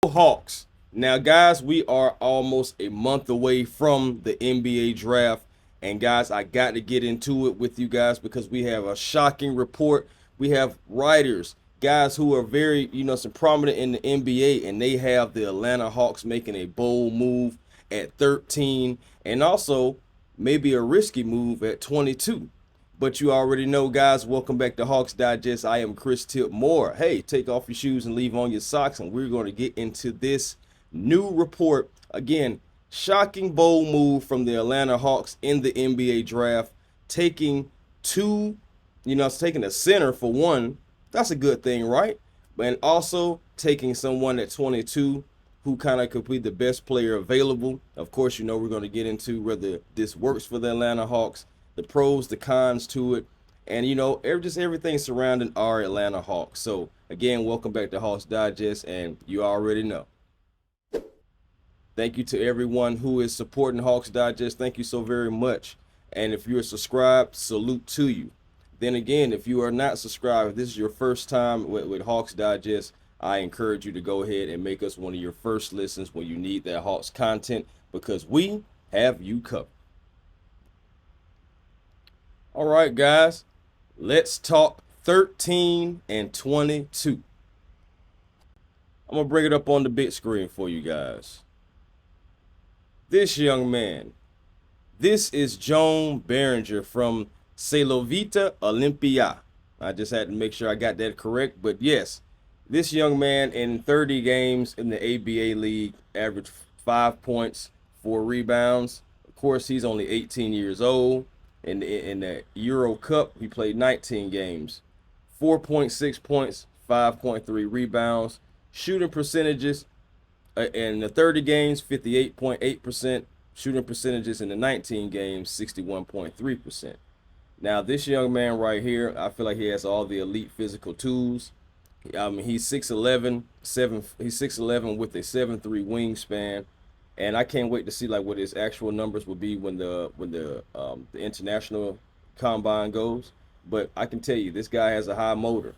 Hawks. Now, guys, we are almost a month away from the NBA draft. And, guys, I got to get into it with you guys because we have a shocking report. We have writers, guys who are very, some prominent in the NBA, and they have the Atlanta Hawks making a bold move at 13 and also maybe a risky move at 22. But you already know, guys, welcome back to Hawks Digest. I am Chris Tip Moore. Hey, take off your shoes and leave on your socks, and we're going to get into this new report. Again, shocking bold move from the Atlanta Hawks in the NBA draft, taking two, it's taking a center for one. That's a good thing, right? And also taking someone at 22 who kind of could be the best player available. Of course, we're going to get into whether this works for the Atlanta Hawks, the pros, the cons to it, and just everything surrounding our Atlanta Hawks. So again, welcome back to Hawks Digest, and you already know. Thank you to everyone who is supporting Hawks Digest. Thank you so very much. And if you're subscribed, salute to you. Then again, if you are not subscribed, if this is your first time with Hawks Digest, I encourage you to go ahead and make us one of your first listens when you need that Hawks content because we have you covered. All right, guys, let's talk 13 and 22. I'm going to bring it up on the big screen for you guys. This young man, this is Joan Beringer from Celovita Olympia. I just had to make sure I got that correct, but yes, this young man in 30 games in the ABA league averaged 5 points, 4 rebounds. Of course, he's only 18 years old. In the Euro Cup, he played 19 games, 4.6 points, 5.3 rebounds, shooting percentages in the 30 games, 58.8%, shooting percentages in the 19 games, 61.3%. Now, this young man right here, I feel like he has all the elite physical tools. He's 6'11", he's 6'11" with a 7'3" wingspan. And I can't wait to see like what his actual numbers will be when the international combine goes. But I can tell you, this guy has a high motor.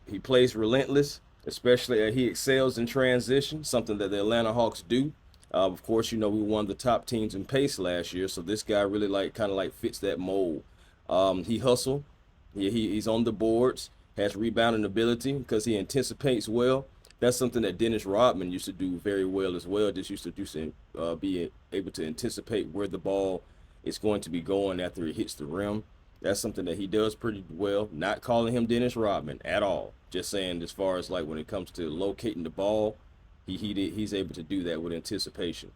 He plays relentless, especially he excels in transition, something that the Atlanta Hawks do. Of course, we won the top teams in pace last year, so this guy really kind of fits that mold. He hustle, he's on the boards, has rebounding ability because he anticipates well. That's something that Dennis Rodman used to do very well as well. Just used to be able to anticipate where the ball is going to be going after it hits the rim. That's something that he does pretty well. Not calling him Dennis Rodman at all. Just saying as far as when it comes to locating the ball, he's able to do that with anticipation.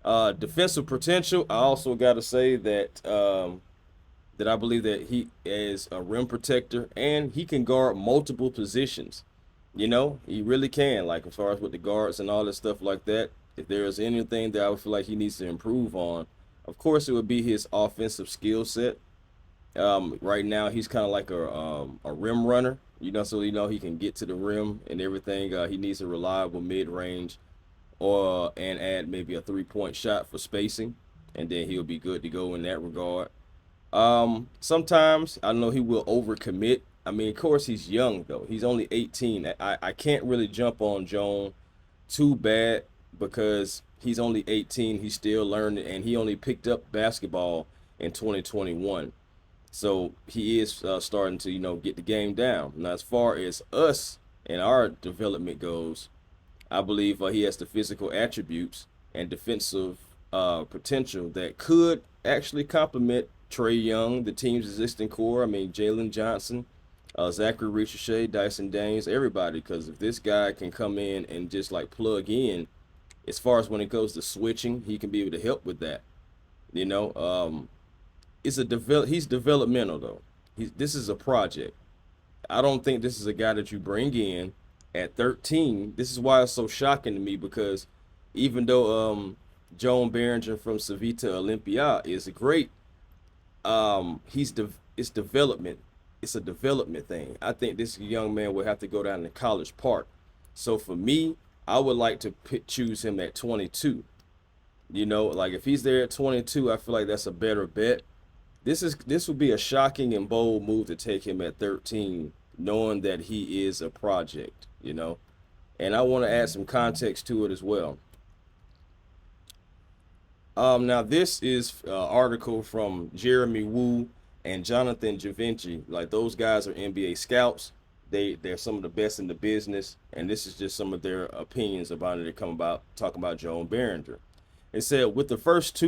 Defensive potential. I also got to say that that I believe that he is a rim protector and he can guard multiple positions. He really can, as far as with the guards and all that stuff like that. If there is anything that I would feel like he needs to improve on, of course, it would be his offensive skill set. Right now, he's kind of like a rim runner, so he can get to the rim and everything. He needs a reliable mid-range and add maybe a three-point shot for spacing, and then he'll be good to go in that regard. Sometimes I know he will overcommit. I mean, of course, he's young, though. He's only 18. I can't really jump on Joan too bad because he's only 18. He's still learning, and he only picked up basketball in 2021. So he is starting to, get the game down. Now, as far as us and our development goes, I believe he has the physical attributes and defensive potential that could actually complement Trae Young, the team's existing core. I mean, Jalen Johnson, Zaccharie Risacher, Dyson Daniels, everybody. Because if this guy can come in and just plug in, as far as when it goes to switching, he can be able to help with that. He's developmental though. This is a project. I don't think this is a guy that you bring in at 13. This is why it's so shocking to me because even though Joan Beringer from Civita Olympia is great, it's development. It's a development thing. I think this young man would have to go down to College Park. So for me, I would like to choose him at 22. If he's there at 22, I feel like that's a better bet. This would be a shocking and bold move to take him at 13, knowing that he is a project. and I want to add some context to it as well. Now this is an article from Jeremy Woo and Jonathan Givory. Like those guys are NBA scouts. They're some of the best in the business, and this is just some of their opinions about it. They come about talking about Joan Beringer. It said with the first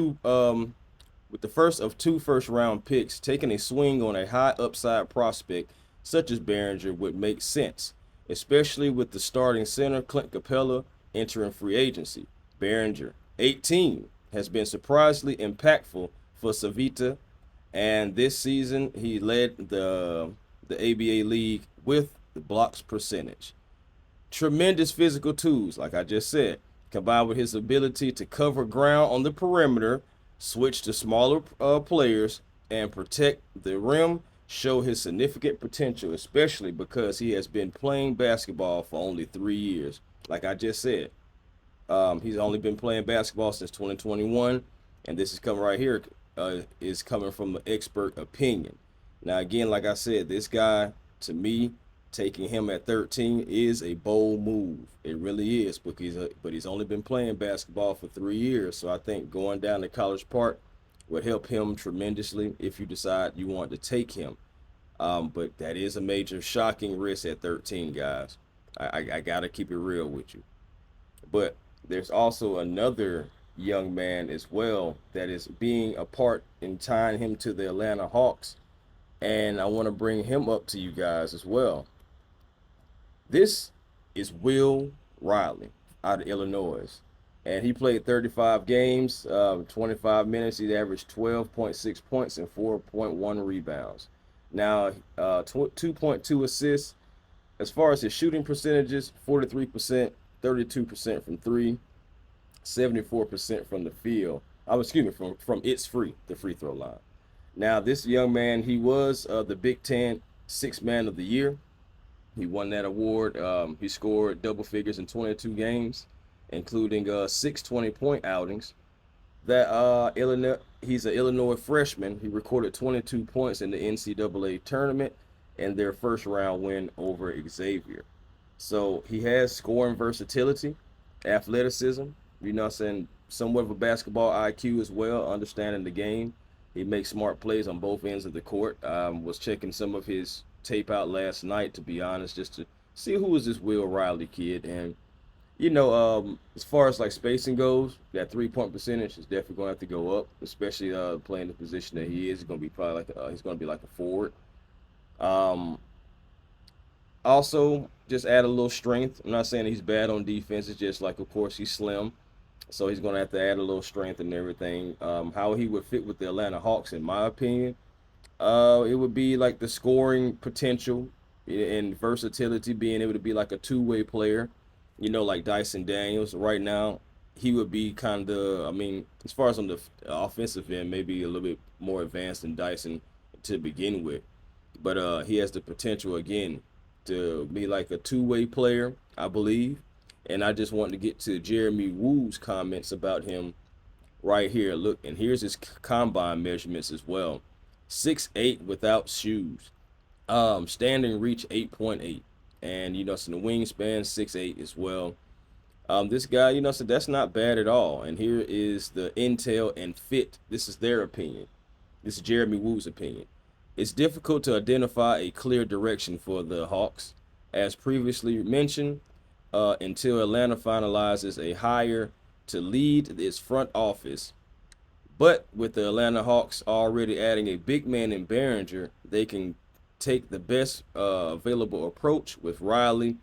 of two first round picks, taking a swing on a high upside prospect such as Beringer would make sense, especially with the starting center Clint Capela entering free agency. Beringer, 18, has been surprisingly impactful for Savita, and this season he led the ABA league with the blocks percentage. Tremendous physical tools, like I just said, combined with his ability to cover ground on the perimeter, switch to smaller players, and protect the rim, show his significant potential, especially because he has been playing basketball for only 3 years. Like I just said, he's only been playing basketball since 2021, and this is coming right here is coming from an expert opinion. Now, again, like I said, this guy, to me, taking him at 13 is a bold move. It really is, because but he's only been playing basketball for 3 years, so I think going down to College Park would help him tremendously if you decide you want to take him. But that is a major shocking risk at 13, guys. I gotta keep it real with you. But there's also another young man as well that is being a part in tying him to the Atlanta Hawks, and I want to bring him up to you guys as well. This is Will Riley out of Illinois, and he played 35 games, 25 minutes. He averaged 12.6 points and 4.1 rebounds. Now, 2.2 assists. As far as his shooting percentages, 43%, 32% from three, 74% from the field. Excuse me, from it's free, the free throw line. Now, this young man, he was the Big Ten Sixth Man of the Year. He won that award. He scored double figures in 22 games, including 6 20-point outings. He's an Illinois freshman. He recorded 22 points in the NCAA tournament and their first round win over Xavier. So he has scoring versatility, athleticism, you know what I'm saying, somewhat of a basketball IQ as well, understanding the game. He makes smart plays on both ends of the court. Was checking some of his tape out last night, to be honest, just to see who is this Will Riley kid. And, as far as like spacing goes, that 3-point percentage is definitely going to have to go up, especially playing the position that he is. He's going to be probably he's going to be like a forward. Um, Also, just add a little strength. I'm not saying he's bad on defense. It's just like, of course, he's slim. So he's going to have to add a little strength and everything. How he would fit with the Atlanta Hawks, in my opinion, it would be like the scoring potential and versatility, being able to be like a two-way player, like Dyson Daniels. Right now, he would be kind of, I mean, as far as on the offensive end, maybe a little bit more advanced than Dyson to begin with. But he has the potential, again, to be like a two-way player, I believe. And I just wanted to get to Jeremy Woo's comments about him right here. Look, and here's his combine measurements as well. 6'8" without shoes. Standing reach 8.8. And, so the wingspan 6'8" as well. This guy, so that's not bad at all. And here is the intel and fit. This is their opinion. This is Jeremy Woo's opinion. It's difficult to identify a clear direction for the Hawks, as previously mentioned, until Atlanta finalizes a hire to lead its front office. But with the Atlanta Hawks already adding a big man in Beringer, they can take the best available approach with Riley,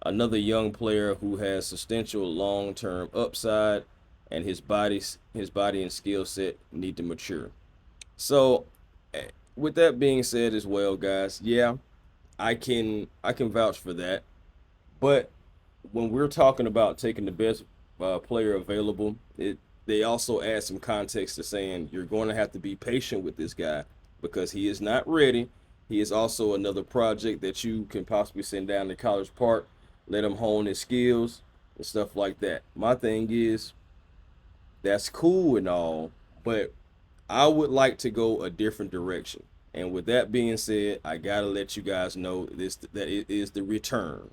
another young player who has substantial long-term upside, and his body and skill set need to mature. So, with that being said as well, guys, yeah, I can vouch for that. But when we're talking about taking the best player available, they also add some context to saying you're going to have to be patient with this guy because he is not ready. He is also another project that you can possibly send down to College Park, let him hone his skills and stuff like that. My thing is, that's cool and all, but I would like to go a different direction. And with that being said, I gotta let you guys know that it is the return.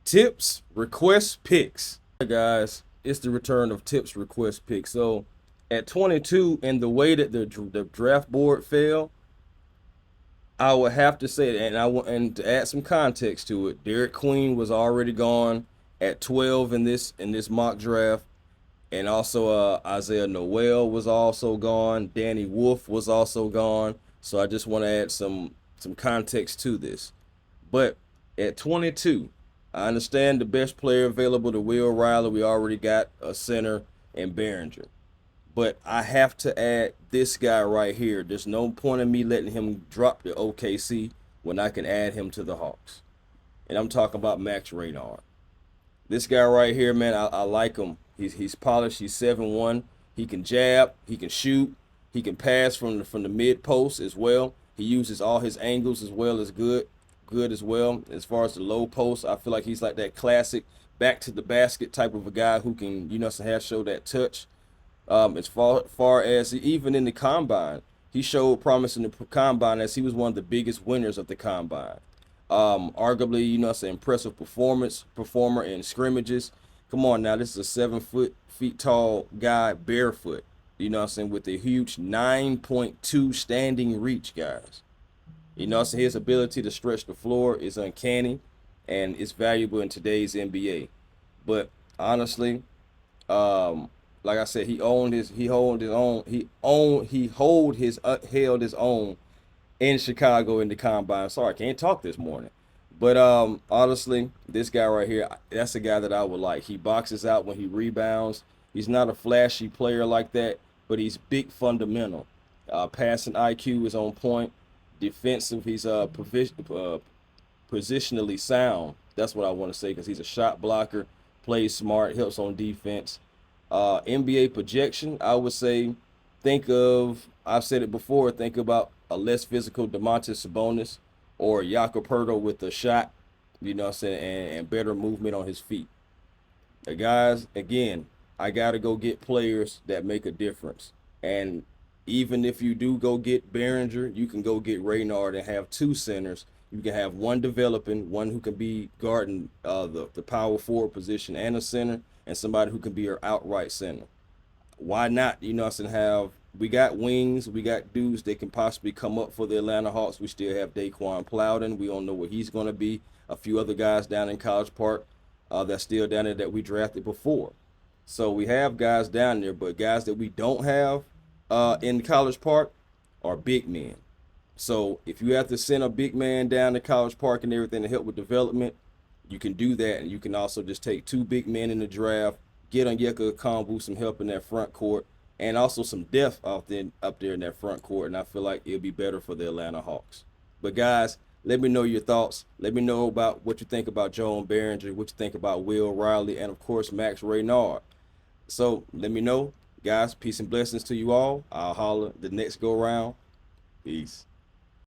Tips, request picks. Guys, it's the return of tips, request picks. So at 22, and the way that the draft board fell, I would have to say, and to add some context to it, Derek Quin was already gone at 12 in this mock draft, and also Isaiah Noel was also gone. Danny Wolf was also gone. So I just want to add some context to this. But at 22, I understand the best player available to Will Riley. We already got a center in Beringer. But I have to add this guy right here. There's no point in me letting him drop to OKC when I can add him to the Hawks. And I'm talking about Max Raynard. This guy right here, man, I like him. He's polished. He's 7'1". He can jab. He can shoot. He can pass from the mid post as well. He uses all his angles as well as good as well. As far as the low post, I feel like he's like that classic back to the basket type of a guy who can, show that touch. As far as even in the combine, he showed promise in the combine as he was one of the biggest winners of the combine. Arguably, it's an impressive performer in scrimmages. Come on now, this is a 7 feet tall guy barefoot. With a huge 9.2 standing reach, guys. His ability to stretch the floor is uncanny, and it's valuable in today's NBA. But honestly, like I said, he held his own in Chicago in the combine. Sorry, I can't talk this morning. But honestly, this guy right here, that's a guy that I would like. He boxes out when he rebounds. He's not a flashy player like that, but he's big fundamental. Passing IQ is on point. Defensive, he's positionally sound. That's what I want to say, because he's a shot blocker, plays smart, helps on defense. NBA projection, I would say, I've said it before, think about a less physical Domantas Sabonis or Jakob with a shot, and better movement on his feet. Guys, again, I got to go get players that make a difference. And even if you do go get Beringer, you can go get Raynard and have two centers. You can have one developing, one who can be guarding the power forward position and a center, and somebody who can be your outright center. Why not, we got wings, we got dudes that can possibly come up for the Atlanta Hawks. We still have Daquan Plowden. We don't know where he's going to be. A few other guys down in College Park that's still down there that we drafted before. So we have guys down there, but guys that we don't have in College Park are big men. So if you have to send a big man down to College Park and everything to help with development, you can do that. And you can also just take two big men in the draft, get Onyeka Okongwu some help in that front court, and also some depth up there in that front court. And I feel like it'll be better for the Atlanta Hawks. But guys, let me know your thoughts. Let me know about what you think about Joan Beringer, what you think about Will Riley, and of course Max Raynard. So let me know. Guys, peace and blessings to you all. I'll holler the next go round. Peace.